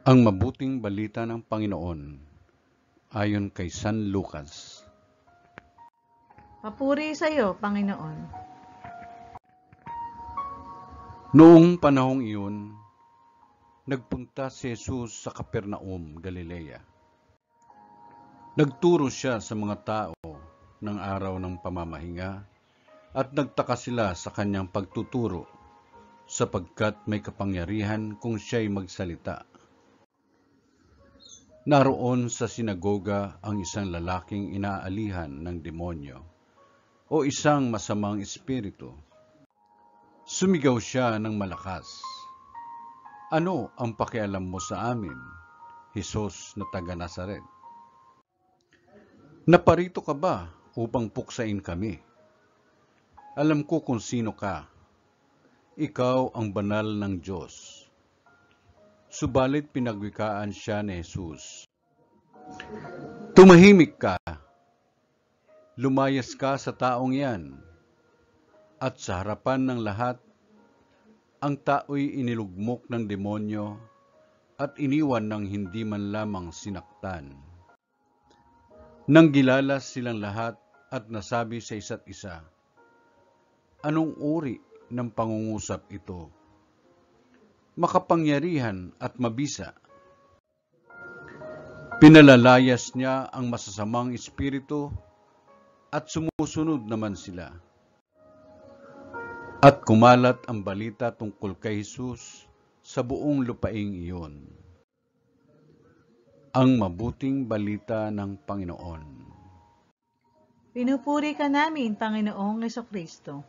Ang mabuting balita ng Panginoon ayon kay San Lucas. Papuri sa iyo, Panginoon. Noong panahong iyon, nagpunta si Jesus sa Capernaum, Galilea. Nagturo siya sa mga tao ng araw ng pamamahinga at nagtaka sila sa kanyang pagtuturo sapagkat may kapangyarihan kung siya'y magsalita. Naroon sa sinagoga ang isang lalaking inaalihan ng demonyo o isang masamang espiritu. Sumigaw siya ng malakas, "Ano ang pakialam mo sa amin, Jesus na taga Nazaret? Naparito ka ba upang puksain kami? Alam ko kung sino ka. Ikaw ang banal ng Diyos." Subalit pinagwikaan siya ni Jesus. "Tumahimik ka. Lumayas ka sa taong yan." At sa harapan ng lahat, ang tao'y inilugmok ng demonyo at iniwan ng hindi man lamang sinaktan. Nang gilalas silang lahat at nasabi sa isa't isa, "Anong uri ng pangungusap ito? Makapangyarihan at mabisa. Pinalalayas niya ang masasamang espiritu at sumusunod naman sila." At kumalat ang balita tungkol kay Jesus sa buong lupaing iyon. Ang mabuting balita ng Panginoon. Pinupuri ka namin, Panginoong Jesucristo.